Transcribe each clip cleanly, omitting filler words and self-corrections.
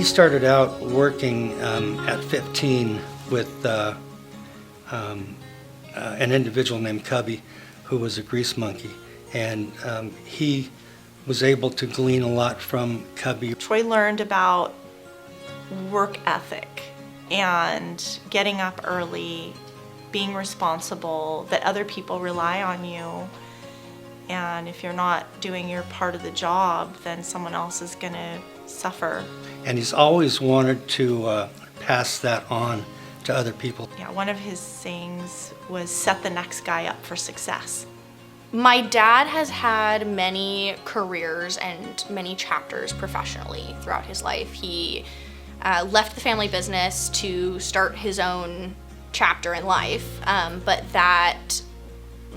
started out working at 15 with an individual named Cubby, who was a grease monkey, and he was able to glean a lot from Cubby. Troy learned about work ethic and getting up early, being responsible, that other people rely on you, and if you're not doing your part of the job, then someone else is going to suffer. And he's always wanted to pass that on to other people. Yeah, one of his sayings was, set the next guy up for success. My dad has had many careers and many chapters professionally throughout his life. He left the family business to start his own chapter in life, but that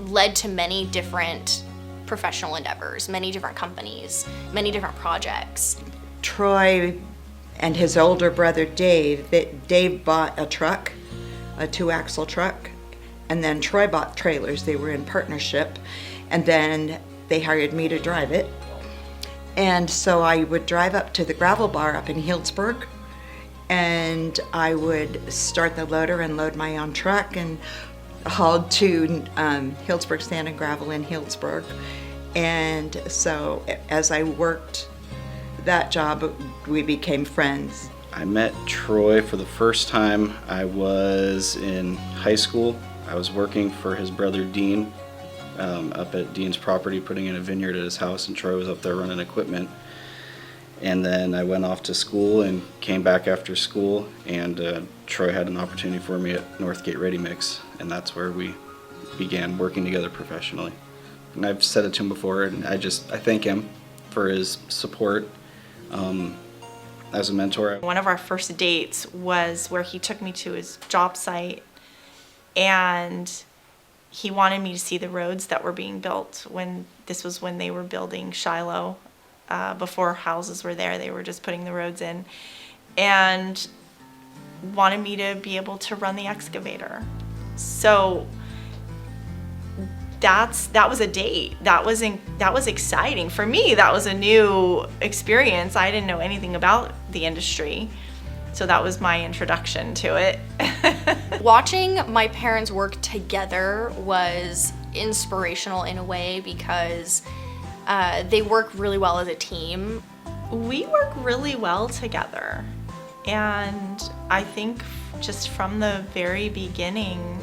led to many different professional endeavors, many different companies, many different projects. Troy and his older brother Dave, Dave bought a truck, a 2-axle truck, and then Troy bought trailers. They were in partnership, and then they hired me to drive it. And so I would drive up to the gravel bar up in Healdsburg, and I would start the loader and load my own truck and hauled to Healdsburg Sand and Gravel in Healdsburg. And so as I worked that job, we became friends. I met Troy for the first time. I was in high school. I was working for his brother Dean up at Dean's property, putting in a vineyard at his house, and Troy was up there running equipment. And then I went off to school and came back after school, and Troy had an opportunity for me at Northgate Ready Mix, and that's where we began working together professionally. And I've said it to him before, and I thank him for his support as a mentor. One of our first dates was where he took me to his job site, and he wanted me to see the roads that were being built when they were building Shiloh. Before houses were there, they were just putting the roads in, and wanted me to be able to run the excavator. So that was a date. That was exciting for me. That was a new experience. I didn't know anything about the industry, so that was my introduction to it. Watching my parents work together was inspirational in a way because they work really well as a team. We work really well together, and I think just from the very beginning,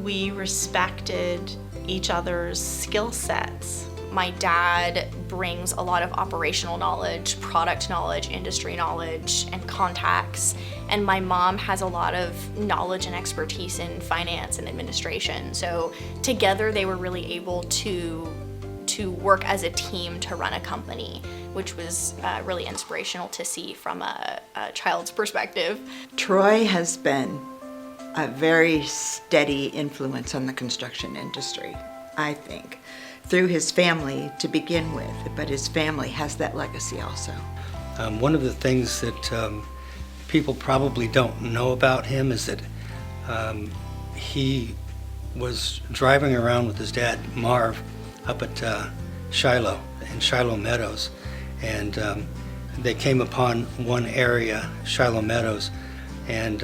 we respected each other's skill sets. My dad brings a lot of operational knowledge, product knowledge, industry knowledge, and contacts, and my mom has a lot of knowledge and expertise in finance and administration. So together they were really able to work as a team to run a company, which was really inspirational to see from a child's perspective. Troy has been a very steady influence on the construction industry, I think, through his family to begin with, but his family has that legacy also. One of the things that people probably don't know about him is that he was driving around with his dad, Marv, up at Shiloh, in Shiloh Meadows, and they came upon one area, Shiloh Meadows, and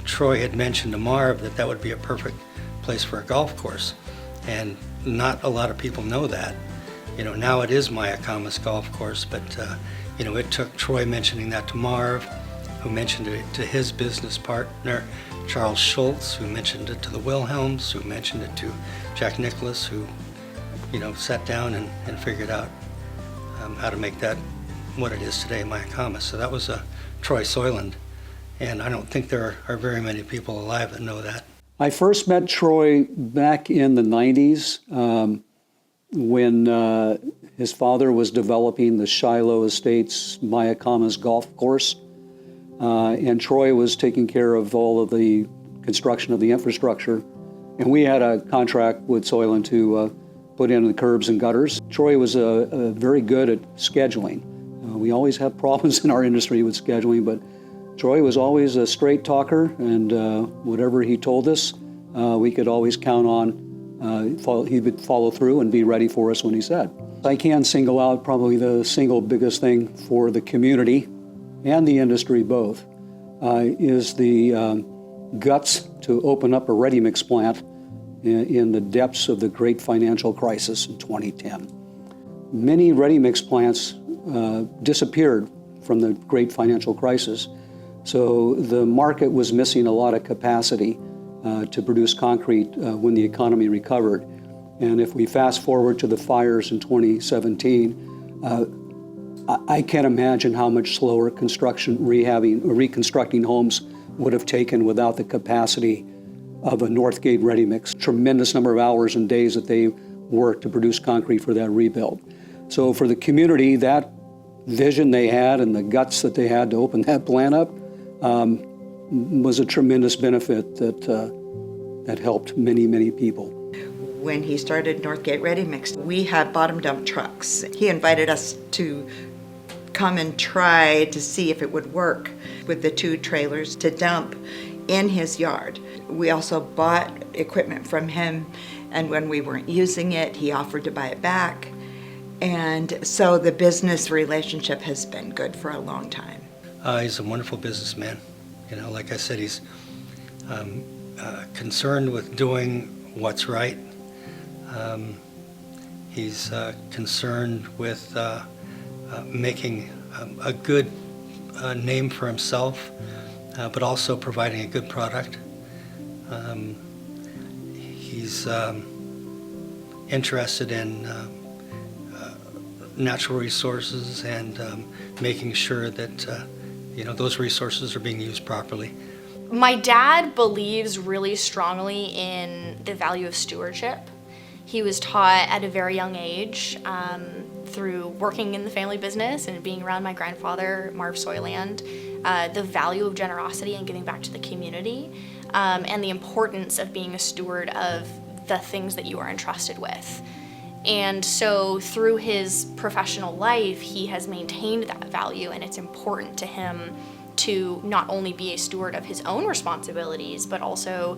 Troy had mentioned to Marv that would be a perfect place for a golf course, and not a lot of people know that. Now it is Mayacamas Golf Course, but it took Troy mentioning that to Marv, who mentioned it to his business partner, Charles Schultz, who mentioned it to the Wilhelms, who mentioned it to Jack Nicholas, who sat down and figured out how to make that what it is today, Mayacamas. So that was Troy Soiland, and I don't think there are very many people alive that know that. I first met Troy back in the 90s when his father was developing the Shiloh Estates Mayacamas Golf Course, and Troy was taking care of all of the construction of the infrastructure, and we had a contract with Soiland to put in the curbs and gutters. Troy was very good at scheduling. We always have problems in our industry with scheduling, but Troy was always a straight talker, and whatever he told us, we could always count on. He would follow through and be ready for us when he said. I can single out probably the single biggest thing for the community and the industry both, is the guts to open up a ready-mix plant in the depths of the great financial crisis in 2010. Many ready-mix plants disappeared from the great financial crisis, so the market was missing a lot of capacity to produce concrete when the economy recovered. And if we fast forward to the fires in 2017, I can't imagine how much slower reconstructing homes would have taken without the capacity of a Northgate ready-mix. Tremendous number of hours and days that they worked to produce concrete for that rebuild. So for the community, that vision they had and the guts that they had to open that plant up was a tremendous benefit that helped many, many people. When he started Northgate Ready Mix, we had bottom dump trucks. He invited us to come and try to see if it would work with the 2 trailers to dump in his yard. We also bought equipment from him, and when we weren't using it, he offered to buy it back. And so the business relationship has been good for a long time. He's a wonderful businessman. You know, like I said, he's concerned with doing what's right. He's concerned with making a good name for himself, but also providing a good product. He's interested in natural resources and making sure that those resources are being used properly. My dad believes really strongly in the value of stewardship. He was taught at a very young age through working in the family business and being around my grandfather, Marv Soiland, the value of generosity and giving back to the community, and the importance of being a steward of the things that you are entrusted with. And so through his professional life, he has maintained that value, and it's important to him to not only be a steward of his own responsibilities, but also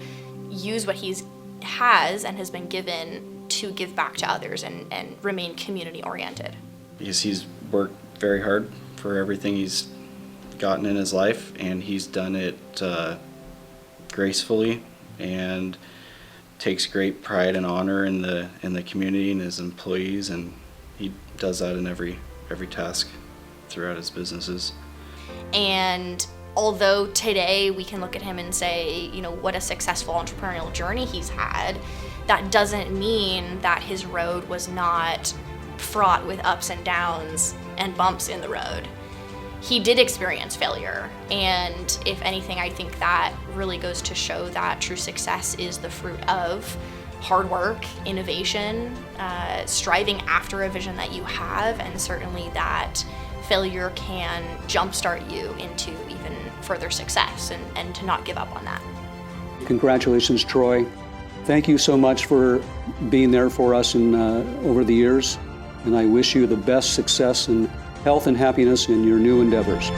use what he has and has been given to give back to others and remain community oriented. Because he's worked very hard for everything he's gotten in his life, and he's done it gracefully and takes great pride and honor in the community and his employees, and he does that in every task throughout his businesses. And although today we can look at him and say, what a successful entrepreneurial journey he's had, that doesn't mean that his road was not fraught with ups and downs and bumps in the road. He did experience failure, and if anything, I think that really goes to show that true success is the fruit of hard work, innovation, striving after a vision that you have, and certainly that failure can jumpstart you into even further success, and to not give up on that. Congratulations, Troy. Thank you so much for being there for us over the years, and I wish you the best success and health and happiness in your new endeavors.